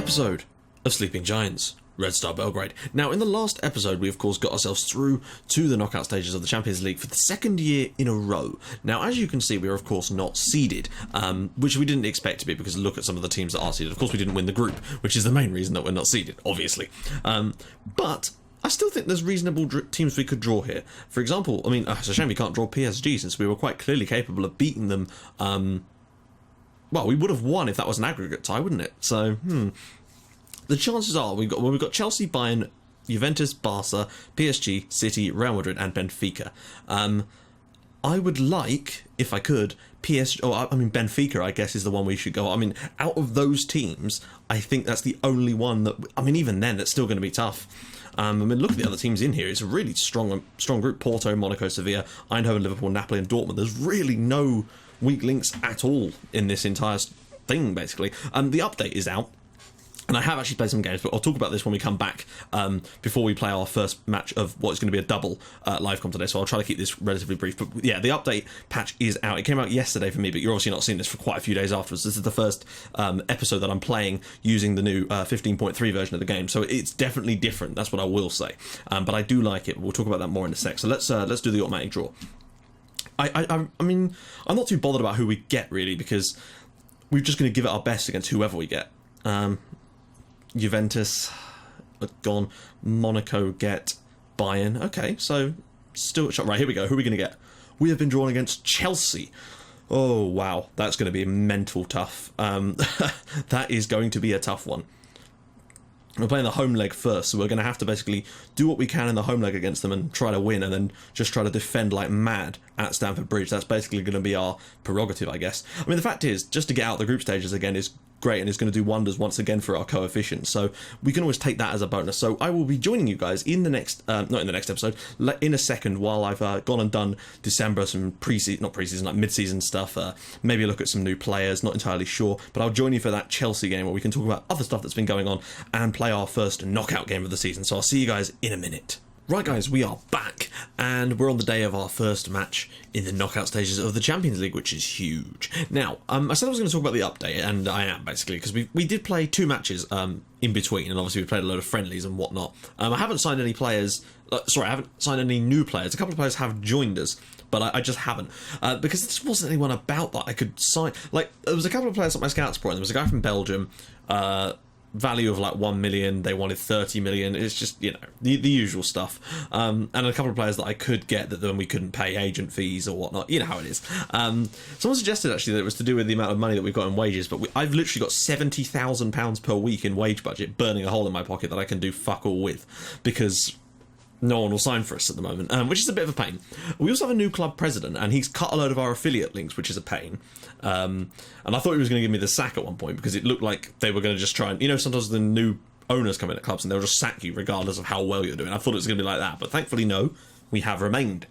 episode of Sleeping Giants, Red Star Belgrade. Now, in the last episode, we of course got ourselves through to the knockout stages of the Champions League for the second year in a row. Now, as you can see, we are of course not seeded, which we didn't expect to be, because look at some of the teams that are seeded. Of course, we didn't win the group, which is the main reason that we're not seeded, obviously. But I still think there's reasonable teams we could draw here. For example, I mean, it's a shame we can't draw PSG, since we were quite clearly capable of beating them. Well, we would have won if that was an aggregate tie, wouldn't it? So, the chances are we've got Chelsea, Bayern, Juventus, Barca, PSG, City, Real Madrid, and Benfica. I would like, if I could, Benfica, I guess, is the one we should go. I mean, out of those teams, I think that's the only one that. I mean, even then, it's still going to be tough. I mean, look at the other teams in here. It's a really strong group: Porto, Monaco, Sevilla, Eindhoven, Liverpool, Napoli, and Dortmund. There's really no weak links at all in this entire thing, basically. The update is out, and I have actually played some games, but I'll talk about this when we come back, before we play our first match of what's going to be a double live com today, so I'll try to keep this relatively brief. But yeah, the update patch is out. It came out yesterday for me, but you're obviously not seeing this for quite a few days afterwards. This is the first episode that I'm playing using the new 15.3 version of the game, so it's definitely different, that's what I will say. But I do like it. We'll talk about that more in a sec. So let's do the automatic draw. I mean, I'm not too bothered about who we get, really, because we're just going to give it our best against whoever we get. Juventus gone, Monaco get Bayern. Okay, so still a shot. Right, here we go. Who are we going to get? We have been drawn against Chelsea. Oh, wow. That's going to be mental tough. That is going to be a tough one. We're playing the home leg first, so we're going to have to basically do what we can in the home leg against them and try to win, and then just try to defend like mad at Stamford Bridge. That's basically going to be our prerogative, I guess. I mean, the fact is, just to get out the group stages again is great, and it's going to do wonders once again for our coefficient, so we can always take that as a bonus. So I will be joining you guys in the next, not in the next episode, in a second, while I've gone and done December, some not pre-season, like mid-season stuff, maybe look at some new players, not entirely sure, but I'll join you for that Chelsea game where we can talk about other stuff that's been going on and play our first knockout game of the season. So I'll see you guys in a minute. Right, guys, we are back, and we're on the day of our first match in the knockout stages of the Champions League, which is huge. Now, I said I was going to talk about the update, and I am, basically, because we did play 2 matches in between, and obviously we played a load of friendlies and whatnot. I haven't signed any players, I haven't signed any new players. A couple of players have joined us, but I just haven't, because there just wasn't anyone about that I could sign. Like, there was a couple of players at my scouts point. There was a guy from Belgium, value of like 1 million, they wanted 30 million. It's just, you know, the usual stuff, and a couple of players that I could get that then we couldn't pay agent fees or whatnot. You know how it is. Someone suggested actually that it was to do with the amount of money that we've got in wages, but I've literally got £70,000 per week in wage budget burning a hole in my pocket that I can do fuck all with, because no one will sign for us at the moment, which is a bit of a pain. We also have a new club president, and he's cut a load of our affiliate links, which is a pain. And I thought he was going to give me the sack at one point, because it looked like they were going to just try and, you know, sometimes the new owners come in at clubs and they'll just sack you regardless of how well you're doing. I thought it was going to be like that, but thankfully no, we have remained.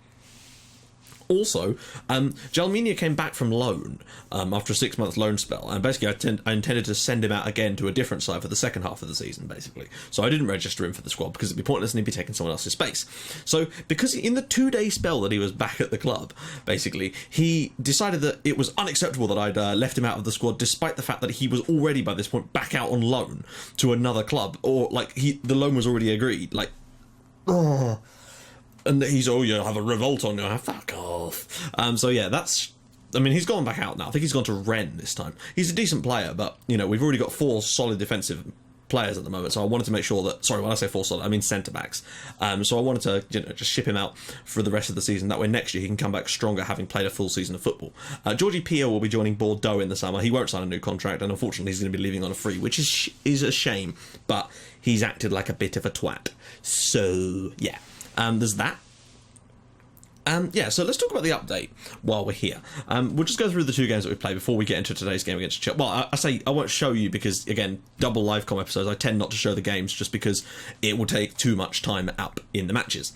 Also, Jalminia came back from loan after a 6-month loan spell, and basically I intended to send him out again to a different side for the second half of the season, basically. So I didn't register him for the squad because it'd be pointless and he'd be taking someone else's space. So because in the 2-day spell that he was back at the club, basically, he decided that it was unacceptable that I'd left him out of the squad, despite the fact that he was already by this point back out on loan to another club, or like the loan was already agreed. Like, oh. And he's, you'll have a revolt on you. Fuck off. So yeah, he's gone back out now. I think he's gone to Rennes this time. He's a decent player, but, you know, we've already got 4 solid defensive players at the moment, so I wanted to make sure that, sorry, when I say 4 solid, I mean centre-backs. So I wanted to, you know, just ship him out for the rest of the season. That way next year he can come back stronger, having played a full season of football. Georgie Pio will be joining Bordeaux in the summer. He won't sign a new contract, and unfortunately he's going to be leaving on a free, which is a shame, but he's acted like a bit of a twat. So, yeah. There's that. Yeah, so let's talk about the update while we're here. We'll just go through the 2 games that we played before we get into today's game against Chelsea. Well, I say I won't show you because, again, double live com episodes, I tend not to show the games just because it will take too much time up in the matches.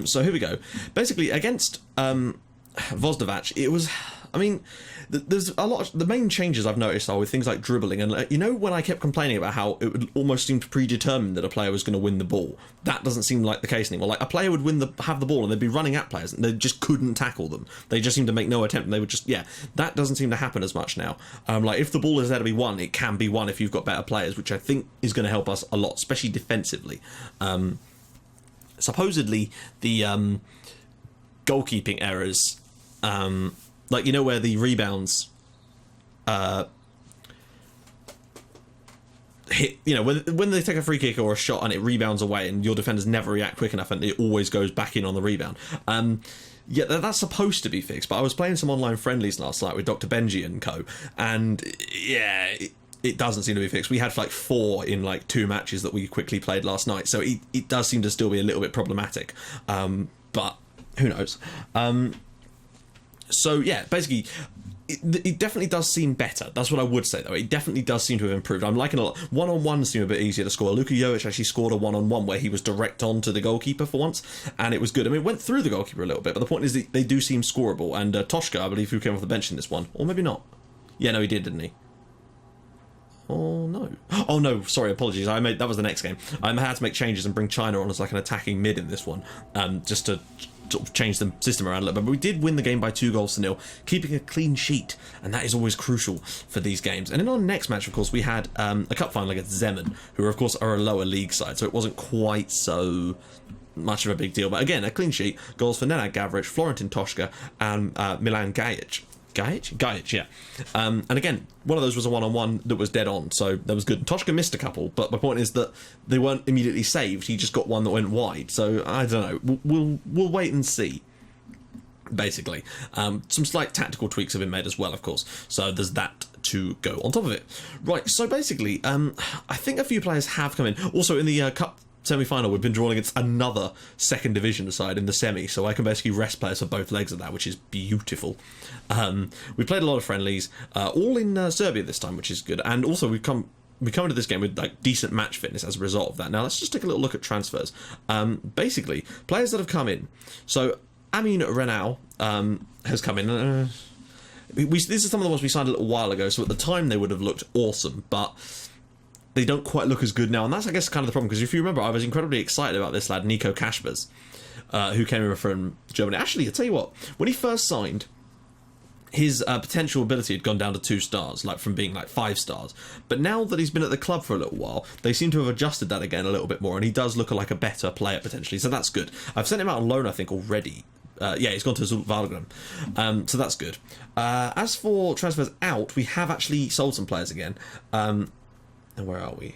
So here we go. Basically, against Vozdovac, it was I mean, there's a lot of, the main changes I've noticed are with things like dribbling, and you know, when I kept complaining about how it would almost seem predetermined that a player was going to win the ball, that doesn't seem like the case anymore. Like, a player would have the ball and they'd be running at players and they just couldn't tackle them. They just seem to make no attempt, and they would just, that doesn't seem to happen as much now. Like, if the ball is there to be won, it can be won if you've got better players, which I think is going to help us a lot, especially defensively. Supposedly the goalkeeping errors, like, you know, where the rebounds hit, you know, when they take a free kick or a shot and it rebounds away and your defenders never react quick enough and it always goes back in on the rebound. Yeah, that's supposed to be fixed, but I was playing some online friendlies last night with Dr. Benji and co, and yeah, it doesn't seem to be fixed. We had like 4 in like 2 matches that we quickly played last night, so it does seem to still be a little bit problematic, but who knows. So yeah, basically, it definitely does seem better. That's what I would say, though. It definitely does seem to have improved. I'm liking a lot. One-on-ones seem a bit easier to score. Luka Jovic actually scored a one-on-one where he was direct on to the goalkeeper for once, and it was good. I mean, it went through the goalkeeper a little bit, but the point is that they do seem scoreable. And Toshka, I believe, who came off the bench in this one, or maybe not. Yeah, no, he did, didn't he? Oh no, sorry, apologies. That was the next game. I had to make changes and bring China on as like an attacking mid in this one, just to sort of change the system around a little bit. But we did win the game by 2-0, keeping a clean sheet, and that is always crucial for these games. And in our next match, of course, we had a cup final against Zemun, who of course are a lower league side, so it wasn't quite so much of a big deal. But again, a clean sheet, goals for Nenad Gavric, Florentin Toshka, and Milan Gajic. Gajic, yeah. And again, one of those was a one-on-one that was dead on, so that was good. Toshka missed a couple, but my point is that they weren't immediately saved. He just got one that went wide, so I don't know. We'll wait and see, basically. Some slight tactical tweaks have been made as well, of course, so there's that to go on top of it. Right, so basically, I think a few players have come in. Also, in the Cup semi-final, we've been drawn against another second division side in the semi, so I can basically rest players for both legs of that, which is beautiful. We played a lot of friendlies, all in Serbia this time, which is good, and also we come into this game with like decent match fitness as a result of that. Now let's just take a little look at transfers. Basically, players that have come in. So Amin Renau has come in. This is some of the ones we signed a little while ago, so at the time they would have looked awesome, but they don't quite look as good now, and that's, I guess, kind of the problem, because if you remember, I was incredibly excited about this lad, Nico Kaspers, who came in from Germany. Actually, I'll tell you what, when he first signed, his potential ability had gone down to 2 stars, like from being like 5 stars, but now that he's been at the club for a little while, they seem to have adjusted that again a little bit more, and he does look like a better player, potentially, so that's good. I've sent him out on loan, I think, already. Yeah, he's gone to Star Belgrade, so that's good. As for transfers out, we have actually sold some players again. And where are we?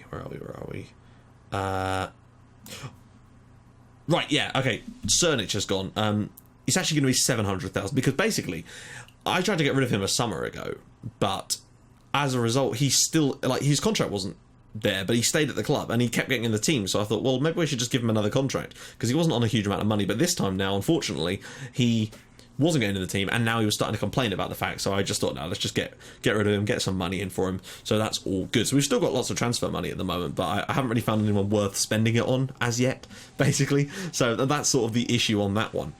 Right, yeah, okay. Cernic has gone. It's actually going to be 700,000, because basically, I tried to get rid of him a summer ago, but as a result, he's still, like, his contract wasn't there, but he stayed at the club, and he kept getting in the team, so I thought, well, maybe we should just give him another contract, because he wasn't on a huge amount of money, but this time now, unfortunately, he wasn't getting into the team, and now he was starting to complain about the fact, so I just thought, no, let's just get rid of him, get some money in for him, so that's all good. So we've still got lots of transfer money at the moment, but I haven't really found anyone worth spending it on as yet, basically, so that's sort of the issue on that one.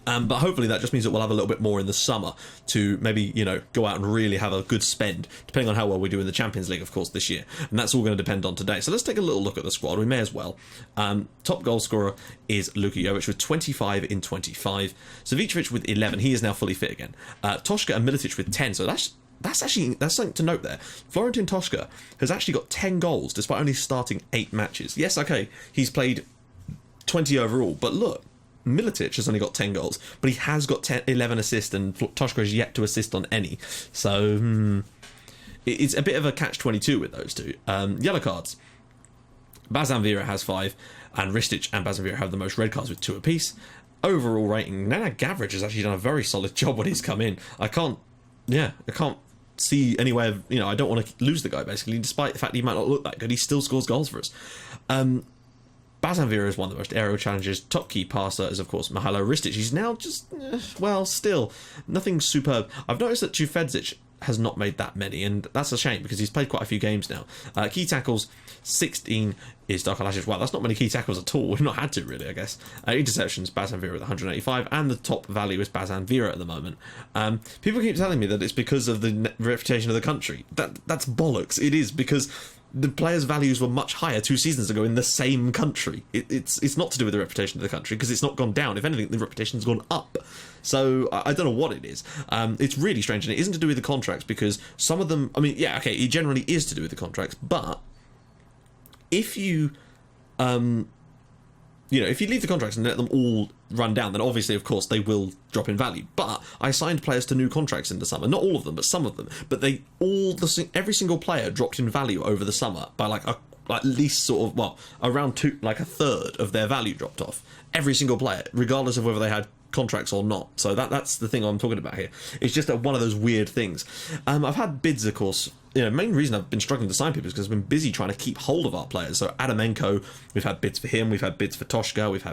But hopefully that just means that we'll have a little bit more in the summer to maybe, you know, go out and really have a good spend, depending on how well we do in the Champions League, of course, this year. And that's all going to depend on today. So let's take a little look at the squad. We may as well. Top goal scorer is Luka Jovic with 25 in 25. Savicevic with 11. He is now fully fit again. Toshka and Militic with 10. So that's something to note there. Florentin Toshka has actually got 10 goals despite only starting 8 matches. Yes, okay, he's played 20 overall, but look, Militic has only got 10 goals, but he has got 11 assists, and Toshka has yet to assist on any. So it's a bit of a catch-22 with those two. Yellow cards. Bazan Vera has 5, and Ristic and Bazan Vera have the most red cards with 2 apiece. Overall rating, Nenad Gavric has actually done a very solid job when he's come in. I can't see any way of, I don't want to lose the guy, basically, despite the fact he might not look that good. He still scores goals for us. Bazan Vera is one of the most aerial challengers. Top key passer is, of course, Mihailo Ristic. He's now just, still, nothing superb. I've noticed that Tufedzic has not made that many, and that's a shame because he's played quite a few games now. Key tackles, 16 is Darko Lasic. Wow, that's not many key tackles at all. We've not had to, really, I guess. Interceptions, Bazan Vera at 185, and the top value is Bazan Vera at the moment. People keep telling me that it's because of the reputation of the country. That's bollocks. It is, because the players' values were much higher 2 seasons ago in the same country. It's not to do with the reputation of the country, because it's not gone down. If anything, the reputation's gone up. So I don't know what it is. It's really strange, and it isn't to do with the contracts, because some of them, I mean, yeah, okay, it generally is to do with the contracts, but if you, if you leave the contracts and let them all run down, then obviously, of course, they will drop in value. But I signed players to new contracts in the summer. Not all of them, but some of them. But every single player dropped in value over the summer by at least sort of, well, around a third of their value dropped off. Every single player, regardless of whether they had contracts or not. So that's the thing I'm talking about here. It's just one of those weird things. I've had bids, of course. Main reason I've been struggling to sign people is because I've been busy trying to keep hold of our players. So Adamenko, we've had bids for him, we've had bids for Toshka, we've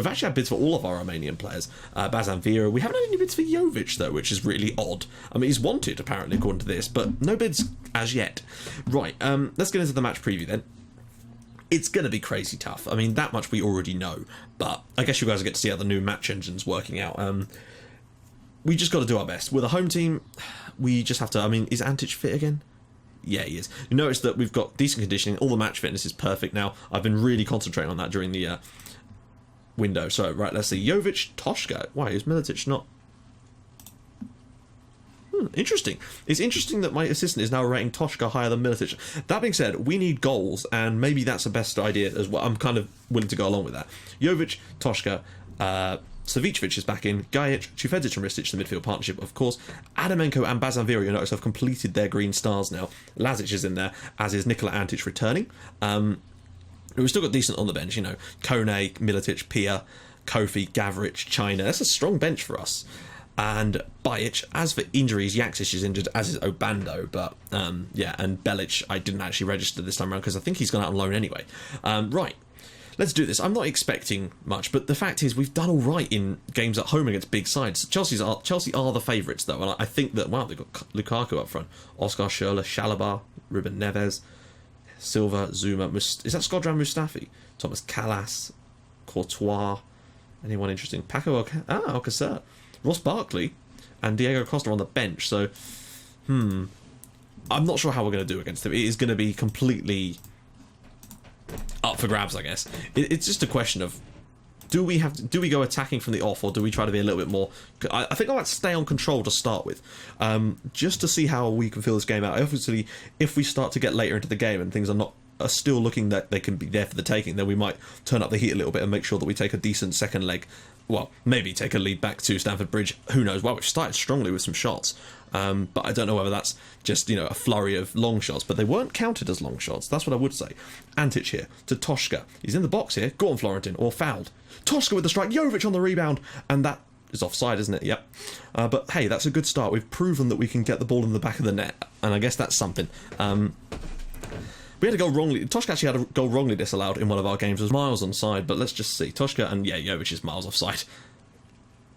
actually had bids for all of our Romanian players. Bazan Vera, we haven't had any bids for Jovic though, which is really odd. I mean, he's wanted apparently according to this, but no bids as yet. Right, let's get into the match preview then. It's going to be crazy tough. I mean, that much we already know, but I guess you guys get to see how the new match engine's working out. We just got to do our best. With a home team, we just have to... I mean, is Antic fit again? Yeah, he is. You notice that we've got decent conditioning. All the match fitness is perfect now. I've been really concentrating on that during the window. So, right, let's see. Jovic, Toshka. Why is Militic not... Interesting. It's interesting that my assistant is now rating Toshka higher than Militic. That being said, we need goals, and maybe that's the best idea as well. I'm kind of willing to go along with that. Jovic, Toshka, Savicevic is back in, Gajic, Čufedic and Ristic, the midfield partnership, of course. Adamenko and Bazan Vera, you'll notice, have completed their green stars now. Lasic is in there, as is Nikola Antic returning. We've still got decent on the bench, Kone, Militic, Pia, Kofi, Gavric, China. That's a strong bench for us. And Bajic. As for injuries, Yaksic is injured, as is Obando, but and Belic I didn't actually register this time around because I think he's gone out on loan anyway. Right, let's do this. I'm not expecting much, but the fact is we've done all right in games at home against big sides. Chelsea are the favourites though, and I think that, wow, they've got Lukaku up front, Oscar Schürrle, Chalobah, Ruben Neves, Silva, Zuma, is that Skodran Mustafi, Thomas Callas, Courtois, anyone interesting? Paco Alcacer, Ross Barkley and Diego Costa on the bench, so I'm not sure how we're going to do against them. It is going to be completely up for grabs, I guess. It's just a question of do we go attacking from the off, or do we try to be a little bit more... I think I might stay on control to start with, just to see how we can feel this game out. Obviously, if we start to get later into the game and things are still looking that they can be there for the taking, then we might turn up the heat a little bit and make sure that we take a decent second leg. Well, maybe take a lead back to Stamford Bridge. Who knows? Well, we've started strongly with some shots, but I don't know whether that's just a flurry of long shots. But they weren't counted as long shots. That's what I would say. Antic here to Toshka. He's in the box here. Go on, Florentin, or fouled. Toshka with the strike. Jovic on the rebound, and that is offside, isn't it? Yep. But hey, that's a good start. We've proven that we can get the ball in the back of the net, and I guess that's something. We had a goal wrongly. Toshka actually had a goal wrongly disallowed in one of our games. It was miles onside, but let's just see. Toshka and, Jovic is miles offside.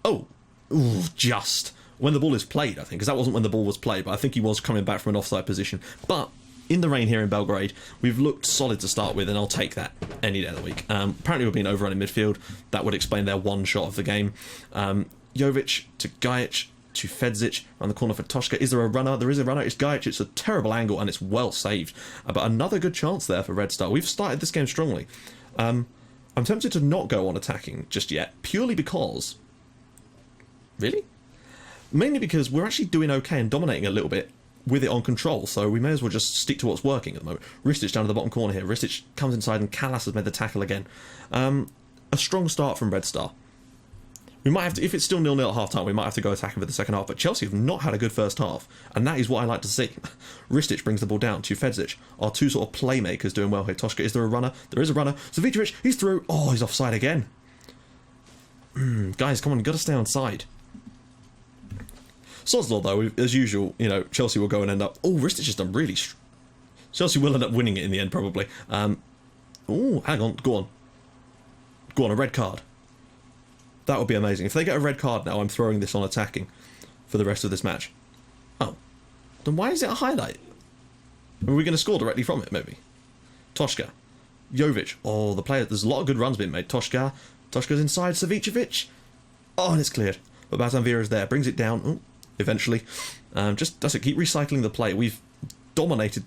Oh. Ooh, just. When the ball is played, I think, because that wasn't when the ball was played, but I think he was coming back from an offside position. But in the rain here in Belgrade, we've looked solid to start with, and I'll take that any day of the week. Apparently we're being overrun in midfield. That would explain their one shot of the game. Jovic to Gajic to Fedzic around the corner for Toshka. Is there a runner? There is a runner. It's Gajic. It's a terrible angle and it's well saved. But another good chance there for Red Star. We've started this game strongly. I'm tempted to not go on attacking just yet, purely because... Really? Mainly because we're actually doing okay and dominating a little bit with it on control, so we may as well just stick to what's working at the moment. Ristic down to the bottom corner here. Ristic comes inside and Callas has made the tackle again. A strong start from Red Star. We might have to, if it's still 0-0 at half-time, we might have to go attacking for the second half. But Chelsea have not had a good first half, and that is what I like to see. Ristic brings the ball down to Fedzic. Our two sort of playmakers doing well here. Toshka, is there a runner? There is a runner. Savicevic, he's through. Oh, he's offside again. Guys, come on, you've got to stay on side. Sodslaw, though, as usual, Chelsea will go and end up... Oh, Ristic has done really... Chelsea will end up winning it in the end, probably. Oh, hang on, go on. Go on, a red card. That would be amazing. If they get a red card now, I'm throwing this on attacking for the rest of this match. Oh, Then why is it a highlight? Are we going to score directly from it, maybe? Toshka. Jovic. Oh, the player. There's a lot of good runs being made. Toshka. Toshka's inside. Savicevic. Oh, and it's cleared. But Bazanvira is there. Brings it down. Oh, eventually. Just does it. Keep recycling the play. We've dominated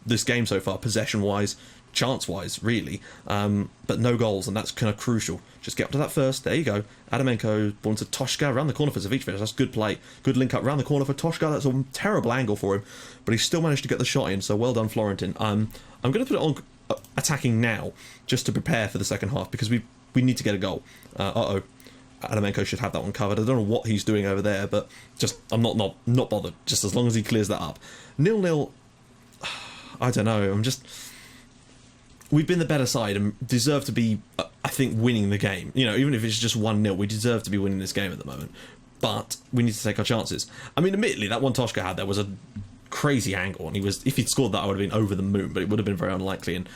this game so far, possession-wise, chance-wise, really. But no goals, and that's kind of crucial. Just get up to that first. There you go. Adamenko, ball into Toshka, around the corner for Savicevic. That's good play. Good link up around the corner for Toshka. That's a terrible angle for him, but he still managed to get the shot in, so well done, Florentin. I'm going to put it on attacking now, just to prepare for the second half, because we need to get a goal. Adamenko should have that one covered. I don't know what he's doing over there, but just I'm not bothered. Just as long as he clears that up. 0-0. I don't know. We've been the better side and deserve to be, I think, winning the game. You know, even if it's just 1-0, we deserve to be winning this game at the moment. But we need to take our chances. I mean, admittedly, that one Toshka had there was a crazy angle, and if he'd scored that, I would have been over the moon, but it would have been very unlikely. And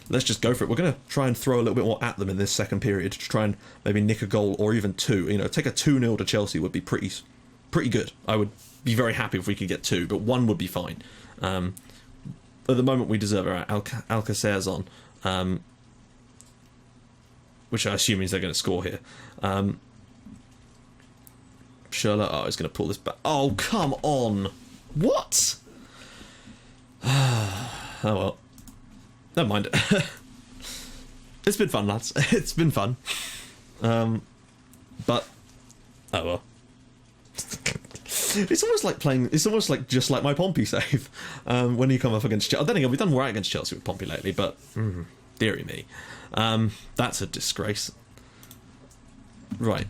let's just go for it. We're going to try and throw a little bit more at them in this second period to try and maybe nick a goal or even two. You know, take a 2-0 to Chelsea would be pretty good. I would be very happy if we could get two, but one would be fine. At the moment, we deserve our Alcacer's on, which I assume means they're going to score here. Schürrle, is going to pull this back. Oh, come on. What? Oh, well. Never mind. It's been fun, lads. It's been fun. But, oh well. It's almost like playing. It's almost like just like my Pompey save when you come up against Chelsea. Then again, we've done right against Chelsea with Pompey lately, but dearie me, that's a disgrace. Right,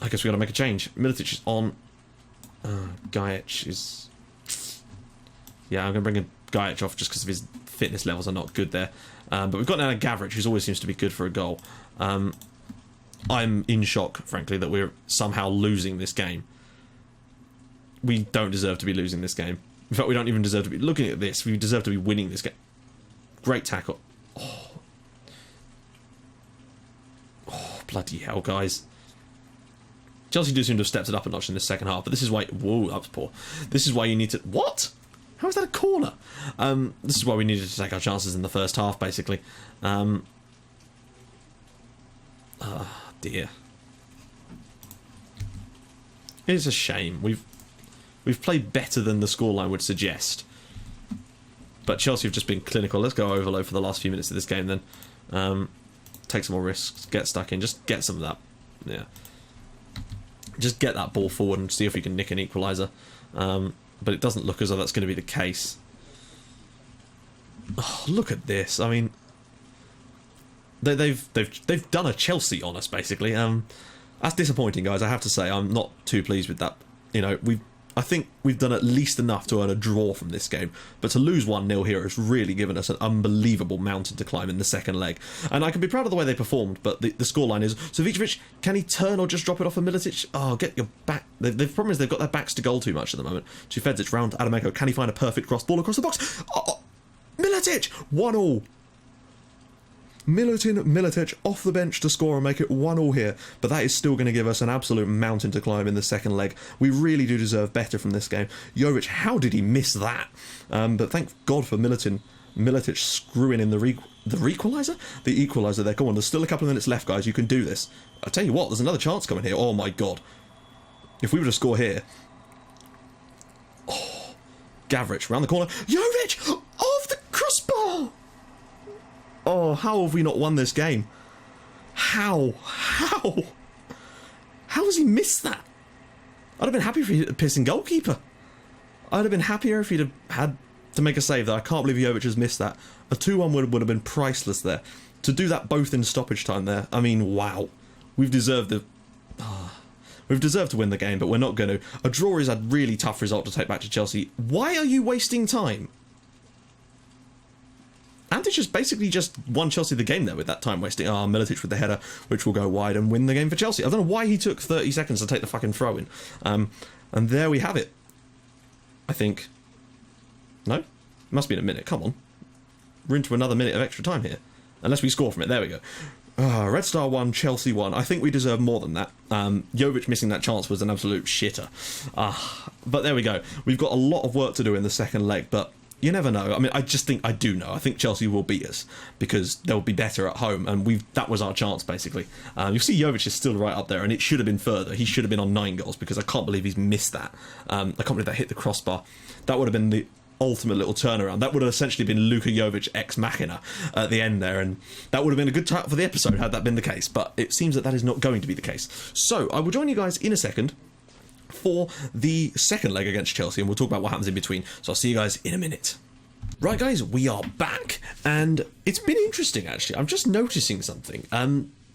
I guess we got to make a change. Militic is on. Gajic is. Yeah, I'm going to bring Gajic off just because of his fitness levels are not good there. But we've got now Gavric, who always seems to be good for a goal. I'm in shock, frankly, that we're somehow losing this game. We don't deserve to be losing this game. In fact, we don't even deserve to be looking at this. We deserve to be winning this game. Great tackle. Oh, bloody hell, guys. Chelsea do seem to have stepped it up a notch in the second half, but this is why... Whoa, that was poor. This is why you need to... What? How is that a corner? This is why we needed to take our chances in the first half, basically. Dear. It's a shame. We've played better than the scoreline would suggest. But Chelsea have just been clinical. Let's go overload for the last few minutes of this game then. Take some more risks. Get stuck in. Just get some of that. Yeah. Just get that ball forward and see if we can nick an equaliser. But it doesn't look as though that's going to be the case. Oh, look at this. I mean, they've done a Chelsea on us, basically. That's disappointing, guys. I have to say, I'm not too pleased with that. You know, I think we've done at least enough to earn a draw from this game, but to lose 1-0 here has really given us an unbelievable mountain to climb in the second leg. And I can be proud of the way they performed, but the scoreline is... Savicevic, can he turn or just drop it off of Militic? Oh, get your back... The problem is they've got their backs to goal too much at the moment. Tufedzic round Adamenko. Can he find a perfect cross ball across the box? Oh, Militic! 1-1. Militic off the bench to score and make it 1-1 here, but that is still going to give us an absolute mountain to climb in the second leg. We really do deserve better from this game. Jovic, how did he miss that? But thank God for Militic screwing in the equaliser? The equaliser there. Come on, there's still a couple of minutes left, guys. You can do this. I tell you what, there's another chance coming here. Oh my God. If we were to score here... Oh, Gavric round the corner. Jovic! Off the crossbar! Oh, how have we not won this game? How? How has he missed that? I'd have been happy if he'd have pissing goalkeeper. I'd have been happier if he'd have had to make a save there. I can't believe Jovic has missed that. A 2-1 would have been priceless there. To do that both in stoppage time there, I mean, wow. We've deserved we've deserved to win the game, but we're not going to. A draw is a really tough result to take back to Chelsea. Why are you wasting time? Antic just basically just won Chelsea the game there with that time wasting. Ah, Militic with the header, which will go wide and win the game for Chelsea. I don't know why he took 30 seconds to take the fucking throw in. And there we have it. I think. No? It must be in a minute. Come on. We're into another minute of extra time here. Unless we score from it. There we go. Red Star 1, Chelsea 1. I think we deserve more than that. Jovic missing that chance was an absolute shitter. But there we go. We've got a lot of work to do in the second leg, but you never know. I mean, I just think I do know. I think Chelsea will beat us because they'll be better at home, and that was our chance, basically. You see Jovic is still right up there, and it should have been further. He should have been on 9 goals because I can't believe he's missed that. I can't believe that hit the crossbar. That would have been the ultimate little turnaround. That would have essentially been Luka Jovic ex machina at the end there, and that would have been a good title for the episode had that been the case, but it seems that is not going to be the case. So I will join you guys in a second for the second leg against Chelsea, and we'll talk about what happens in between. So I'll see you guys in a minute. Right guys, we are back, and it's been interesting actually. I'm just noticing something.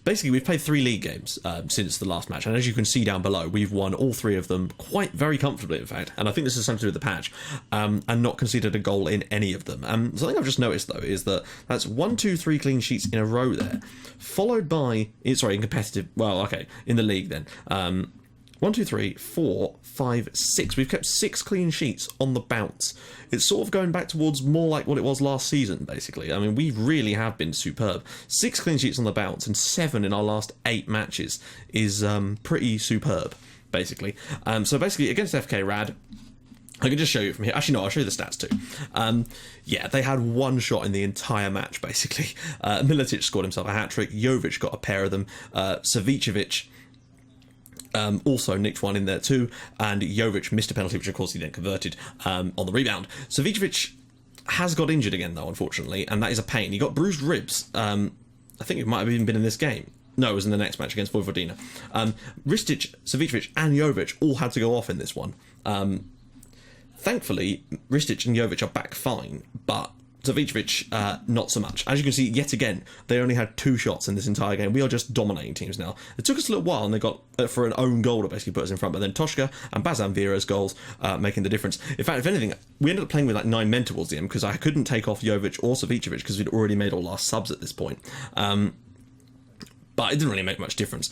Basically, we've played 3 league games since the last match, and as you can see down below, we've won all 3 of them very comfortably, in fact, and I think this is something to do with the patch, and not conceded a goal in any of them. Something I've just noticed, though, is that that's 1, 2, 3 clean sheets in a row there, followed by, in competitive, well, okay, in the league then, 1, 2, 3, 4, 5, 6. We've kept 6 clean sheets on the bounce. It's sort of going back towards more like what it was last season, basically. I mean, we really have been superb. 6 clean sheets on the bounce and 7 in our last 8 matches is pretty superb, basically. So basically, against FK Rad, I can just show you from here. Actually, no, I'll show you the stats too. Yeah, they had 1 shot in the entire match, basically. Militic scored himself a hat-trick. Jovic got a pair of them. Savicevic also nicked 1 in there too, and Jovic missed a penalty, which of course he then converted on the rebound. Savicevic has got injured again though, unfortunately, and that is a pain. He got bruised ribs. I think it might have even been in this game. No, it was in the next match against Vojvodina. Ristic, Savicevic and Jovic all had to go off in this one. Thankfully, Ristic and Jovic are back fine, but Savicevic, not so much. As you can see, yet again, they only had 2 shots in this entire game. We are just dominating teams now. It took us a little while, and they got for an own goal to basically put us in front, but then Toshka and Bazan Vera's goals making the difference. In fact, if anything, we ended up playing with like 9 men towards the end because I couldn't take off Jovic or Savicevic because we'd already made all our subs at this point. But it didn't really make much difference.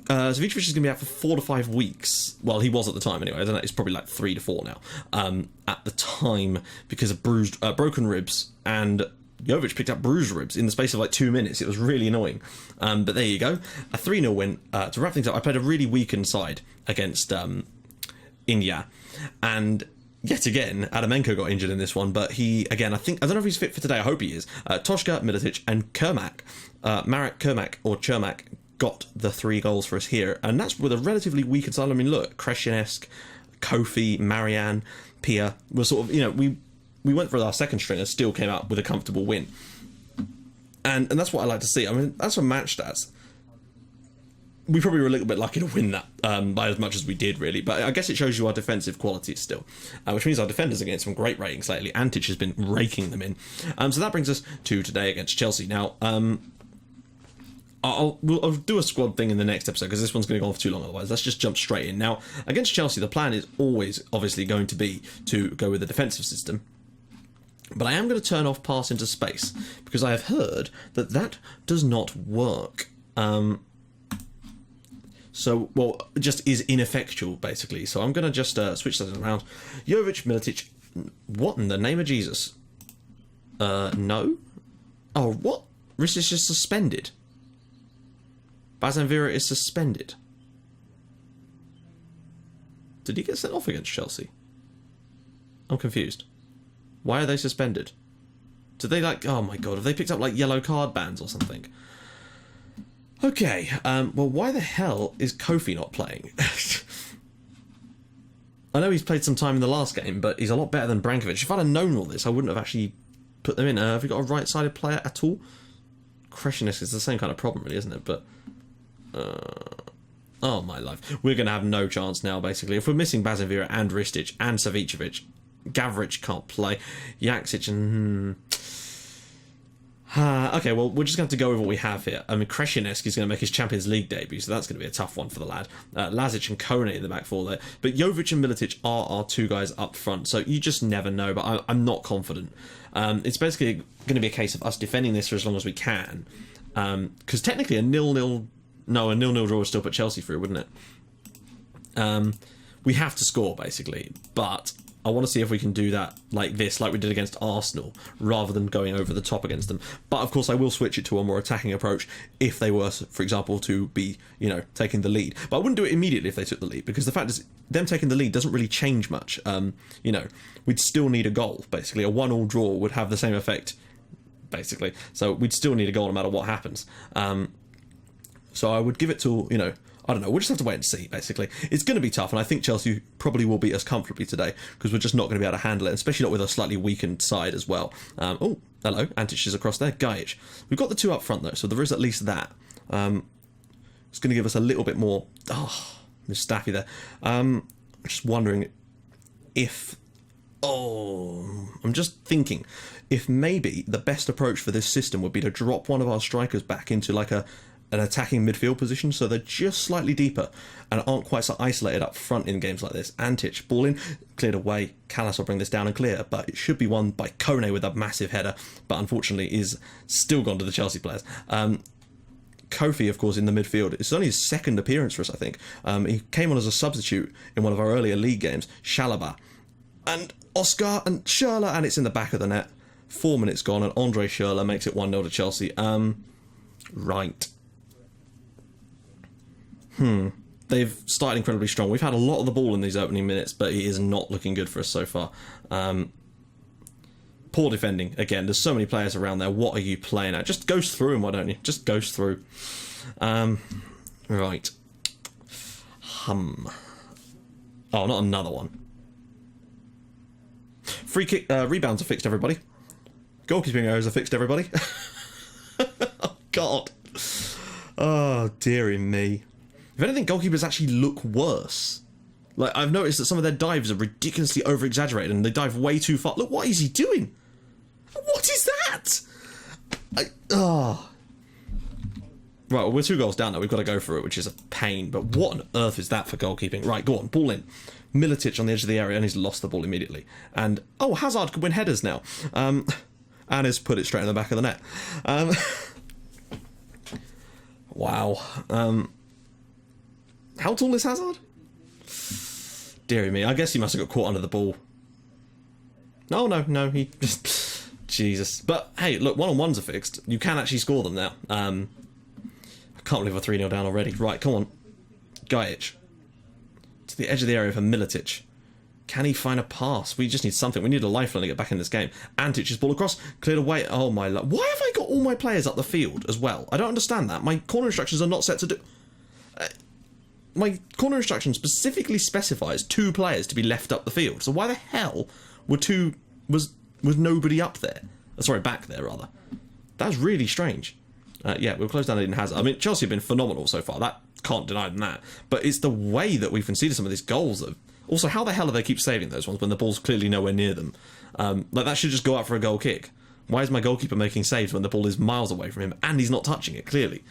Savicevic is going to be out for 4 to 5 weeks. Well, he was at the time anyway. I don't know. It's probably like 3 to 4 now. At the time, because of broken ribs, and Jovic picked up bruised ribs in the space of like 2 minutes. It was really annoying. But there you go. A 3-0 win. To wrap things up, I played a really weakened side against India. And yet again, Adamenko got injured in this one, but he, again, I don't know if he's fit for today. I hope he is. Toshka, Militic, and Kermak. Marek Kermak, or Chermak, got the 3 goals for us here, and that's with a relatively weakened side. I mean, look, Kreshenesk, Kofi, Marianne, Pia were sort of, we went for our second string and still came out with a comfortable win. And that's what I like to see. I mean, that's for match stats. We probably were a little bit lucky to win that by as much as we did, really. But I guess it shows you our defensive qualities still, which means our defenders are getting some great ratings lately. Antic has been raking them in. So that brings us to today against Chelsea. Now, I'll do a squad thing in the next episode because this one's going to go on for too long otherwise. Let's just jump straight in. Now, against Chelsea, the plan is always, obviously, going to be to go with the defensive system. But I am going to turn off pass into space because I have heard that does not work. So, well, just is ineffectual, basically. So I'm going to just switch that around. Jovic, Militic, what in the name of Jesus? No? Oh, what? Ristic is suspended. Bazan Vera is suspended. Did he get sent off against Chelsea? I'm confused. Why are they suspended? Did they oh my god, have they picked up like yellow card bans or something? Okay, well, why the hell is Kofi not playing? I know he's played some time in the last game, but he's a lot better than Brankovic. If I'd have known all this, I wouldn't have actually put them in. Have we got a right-sided player at all? Kreshenesk is the same kind of problem, really, isn't it? But oh my life, we're going to have no chance now, basically. If we're missing Bazan Vera and Ristic and Savicevic, Gavric can't play, Jaksic and... okay, well, we're just going to have to go with what we have here. I mean, Kreshenesk is going to make his Champions League debut, so that's going to be a tough one for the lad. Lazic and Kone in the back four there. But Jovic and Militic are our 2 guys up front, so you just never know, but I'm not confident. It's basically going to be a case of us defending this for as long as we can. Because technically a 0-0 draw would still put Chelsea through, wouldn't it? We have to score, basically, but I want to see if we can do that like this, like we did against Arsenal, rather than going over the top against them. But of course I will switch it to a more attacking approach if they were, for example, to be, you know, taking the lead. But I wouldn't do it immediately if they took the lead, because the fact is, them taking the lead doesn't really change much. You know, we'd still need a goal, basically. A 1-1 draw would have the same effect, basically. So we'd still need a goal no matter what happens. So I would give it to, you know, I don't know, we'll just have to wait and see, basically. It's going to be tough, and I think Chelsea probably will beat us comfortably today, because we're just not going to be able to handle it, especially not with a slightly weakened side as well. Oh, hello, Antic is across there, Gajic. We've got the two up front, though, so there is at least that. It's going to give us a little bit more... Oh, Miss Staffy there. I'm just wondering if... Oh, I'm just thinking if maybe the best approach for this system would be to drop one of our strikers back into like an attacking midfield position, so they're just slightly deeper and aren't quite so isolated up front in games like this. Antic, ball in, cleared away. Callas will bring this down and clear, but it should be won by Kone with a massive header, but unfortunately is still gone to the Chelsea players. Kofi, of course, in the midfield. It's only his second appearance for us, I think. He came on as a substitute in one of our earlier league games. Chalobah and Oscar and Schürrle, and it's in the back of the net. 4 minutes gone, and Andre Schürrle makes it 1-0 to Chelsea. Right. They've started incredibly strong. We've had a lot of the ball in these opening minutes, but it is not looking good for us so far. Poor defending. Again, there's so many players around there. What are you playing at? Just ghost through them, why don't you? Just ghost through. Right. Oh, not another one. Free kick, rebounds are fixed, everybody. Goalkeeping errors are fixed, everybody. Oh, God. Oh, dearie me. If anything, goalkeepers actually look worse. Like, I've noticed that some of their dives are ridiculously over-exaggerated and they dive way too far. Look, what is he doing? What is that? Right, well, we're 2 goals down now. We've got to go for it, which is a pain. But what on earth is that for goalkeeping? Right, go on, ball in. Militic on the edge of the area, and he's lost the ball immediately. And, oh, Hazard could win headers now. And has put it straight in the back of the net. Wow. How tall is Hazard? Deary me, I guess he must have got caught under the ball. No, he just... Jesus. But, hey, look, 1-on-1s are fixed. You can actually score them now. I can't believe we're 3-0 down already. Right, come on. Gajic. To the edge of the area for Militic. Can he find a pass? We just need something. We need a lifeline to get back in this game. Antic's ball across. Cleared away. Oh, my... Why have I got all my players up the field as well? I don't understand that. My corner instructions are not set to do... my corner instruction specifically specifies 2 players to be left up the field. So why the hell was nobody up there? Sorry, back there, rather. That's really strange. Yeah, we'll close down Eden Hazard. I mean, Chelsea have been phenomenal so far. That can't deny them that. But it's the way that we've conceded some of these goals. Also, how the hell do they keep saving those ones when the ball's clearly nowhere near them? Like, that should just go out for a goal kick. Why is my goalkeeper making saves when the ball is miles away from him and he's not touching it, clearly?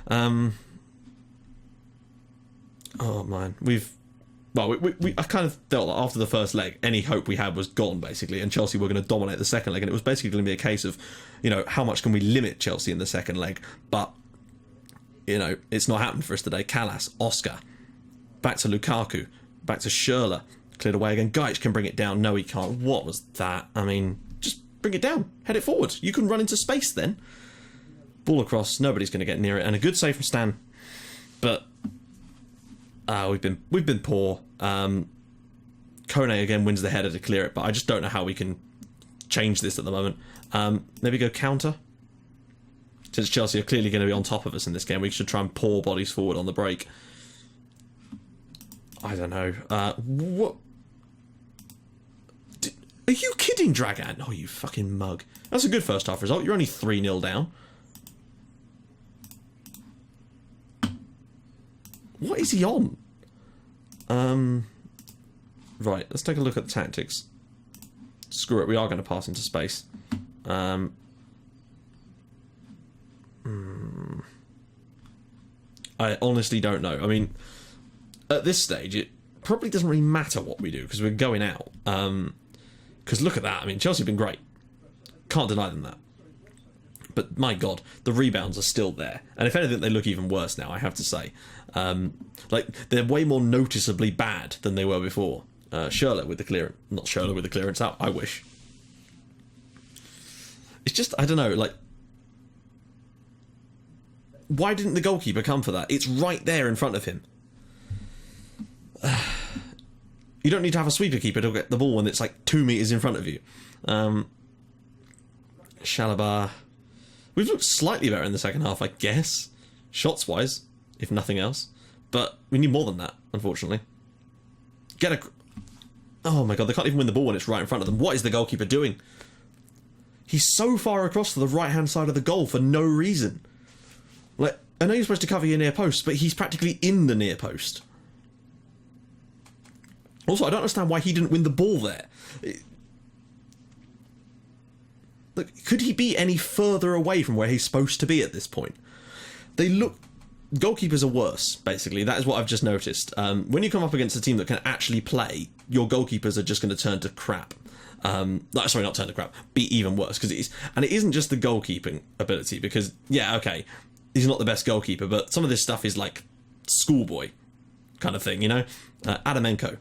Oh, man. I kind of felt that after the first leg, any hope we had was gone, basically, and Chelsea were going to dominate the second leg, and it was basically going to be a case of, you know, how much can we limit Chelsea in the second leg? But, you know, it's not happened for us today. Callas, Oscar, back to Lukaku, back to Schürrle, cleared away again. Gajic can bring it down. No, he can't. What was that? I mean, just bring it down. Head it forward. You can run into space then. Ball across. Nobody's going to get near it. And a good save from Stan. But... we've been poor. Kone again wins the header to clear it, but I just don't know how we can change this at the moment. Maybe go counter. Since Chelsea are clearly going to be on top of us in this game, we should try and pour bodies forward on the break. I don't know. What? Are you kidding, Dragan? Oh, you fucking mug. That's a good first half result. You're only 3-0 down. What is he on? Right, let's take a look at the tactics. Screw it, we are going to pass into space. I honestly don't know. I mean, at this stage, it probably doesn't really matter what we do, because we're going out. Because look at that. I mean, Chelsea have been great. Can't deny them that. But my God, the rebounds are still there. And if anything, they look even worse now, I have to say. Like, they're way more noticeably bad than they were before. Schürrle with the clearance. Not Schürrle with the clearance out. I wish. It's just, I don't know, like, why didn't the goalkeeper come for that? It's right there in front of him. You don't need to have a sweeper keeper to get the ball when it's like 2 meters in front of you. Chalobah. We've looked slightly better in the second half, I guess. Shots-wise, if nothing else. But we need more than that, unfortunately. Oh my god, they can't even win the ball when it's right in front of them. What is the goalkeeper doing? He's so far across to the right-hand side of the goal for no reason. Like, I know you're supposed to cover your near post, but he's practically in the near post. Also, I don't understand why he didn't win the ball there. Look, could he be any further away from where he's supposed to be at this point? They look... Goalkeepers are worse, basically. That is what I've just noticed. When you come up against a team that can actually play, your goalkeepers are just going to turn to crap. Sorry, not turn to crap. Be even worse, because it is... And it isn't just the goalkeeping ability, because, yeah, okay, he's not the best goalkeeper, but some of this stuff is like schoolboy kind of thing, you know? Adamenko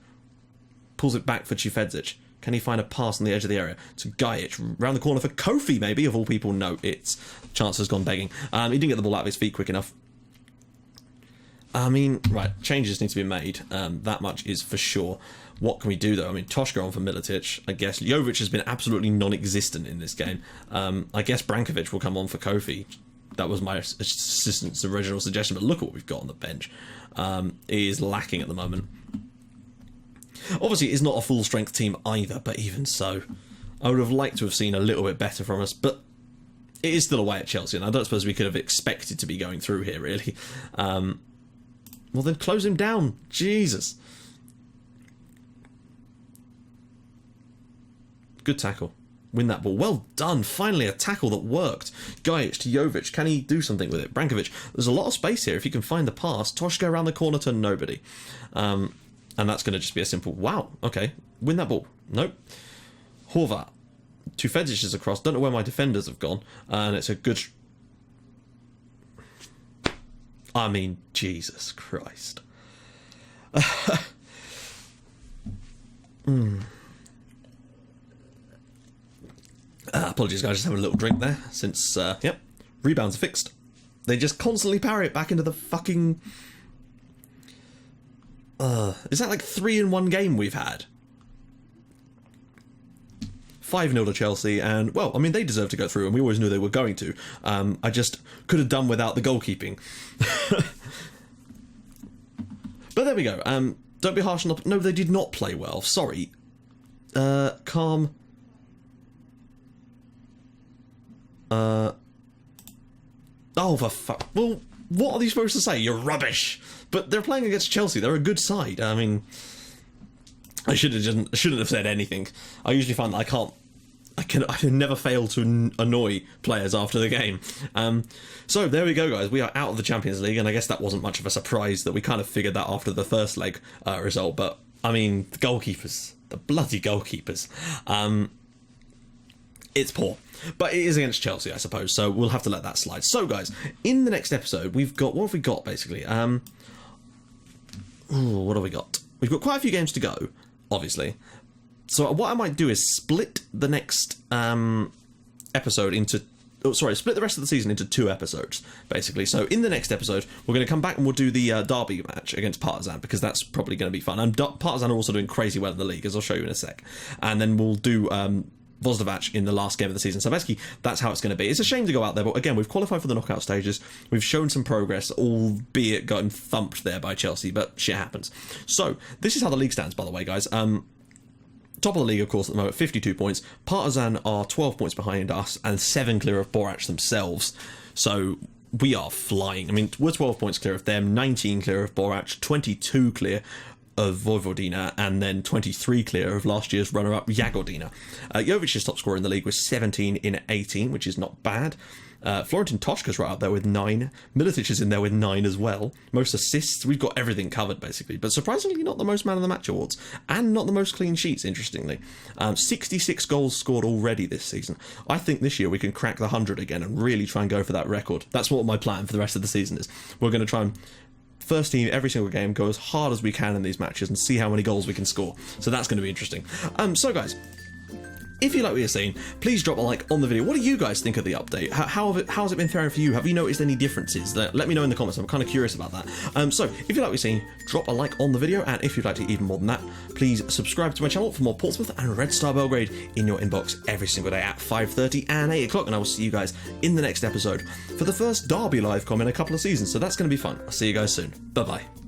pulls it back for Chufedzic. Can he find a pass on the edge of the area to Gajic? Round the corner for Kofi, maybe, of all people. No, it's... Chance has gone begging. He didn't get the ball out of his feet quick enough. I mean, right, changes need to be made. That much is for sure. What can we do, though? I mean, Toshka on for Militic. I guess Jovic has been absolutely non-existent in this game. I guess Brankovic will come on for Kofi. That was my assistant's original suggestion, but look at what we've got on the bench. It is lacking at the moment. Obviously, it's not a full-strength team either, but even so, I would have liked to have seen a little bit better from us, but it is still away at Chelsea, and I don't suppose we could have expected to be going through here, really. Well, then close him down. Jesus. Good tackle. Win that ball. Well done. Finally, a tackle that worked. Gajic to Jovic. Can he do something with it? Brankovic. There's a lot of space here if he can find the pass. Toshka around the corner to nobody. And that's going to just be a simple, wow, okay. Win that ball. Nope. Horvat. Chufedzic is across. Don't know where my defenders have gone. And it's a good... I mean, Jesus Christ. Apologies, guys. Just having a little drink there. Since, yep, rebounds are fixed. They just constantly parry it back into the fucking... is that like 3-in-1 game we've had? 5-0 to Chelsea, and, well, I mean, they deserve to go through, and we always knew they were going to. I just could have done without the goalkeeping. But there we go. Don't be harsh on the... No, they did not play well. Sorry. Calm. Oh, for fuck... Well, what are they supposed to say? You're rubbish! But they're playing against Chelsea. They're a good side. I mean... I shouldn't have said anything. I usually find that I can never fail to annoy players after the game. So there we go, guys. We are out of the Champions League, and I guess that wasn't much of a surprise that we kind of figured that after the first leg result. But I mean, the goalkeepers, the bloody goalkeepers. It's poor, but it is against Chelsea, I suppose. So we'll have to let that slide. So, guys, in the next episode, what have we got basically? What have we got? We've got quite a few games to go, obviously. So what I might do is split the next episode into... Oh, sorry, split the rest of the season into 2 episodes, basically. So in the next episode, we're going to come back and we'll do the derby match against Partizan, because that's probably going to be fun. And Partizan are also doing crazy well in the league, as I'll show you in a sec. And then we'll do Vozdavac in the last game of the season. So basically, that's how it's going to be. It's a shame to go out there, but again, we've qualified for the knockout stages. We've shown some progress, albeit gotten thumped there by Chelsea, but shit happens. So, this is how the league stands, by the way, guys. Top of the league, of course, at the moment, 52 points. Partizan are 12 points behind us and 7 clear of Borac themselves. So we are flying. I mean, we're 12 points clear of them, 19 clear of Borac, 22 clear of Vojvodina, and then 23 clear of last year's runner-up Jagodina. Jovic's top scorer in the league was 17 in 18, which is not bad. Florentin Toshka's right up there with 9. Militic is in there with 9 as well. Most assists, we've got everything covered, basically. But surprisingly, not the most man of the match awards. And not the most clean sheets, interestingly. 66 goals scored already this season. I think this year we can crack the 100 again and really try and go for that record. That's what my plan for the rest of the season is. We're going to try and first team every single game, go as hard as we can in these matches and see how many goals we can score. So that's going to be interesting. So guys, if you like what you're seeing, please drop a like on the video. What do you guys think of the update? How has it been faring for you? Have you noticed any differences? Let me know in the comments. I'm kind of curious about that. So if you like what you're seeing, drop a like on the video, and if you'd like to even more than that, please subscribe to my channel for more Portsmouth and Red Star Belgrade in your inbox every single day at 5:30 and 8 o'clock, and I will see you guys in the next episode for the first Derby live com in a couple of seasons, so that's going to be fun. I'll see you guys soon. Bye-bye.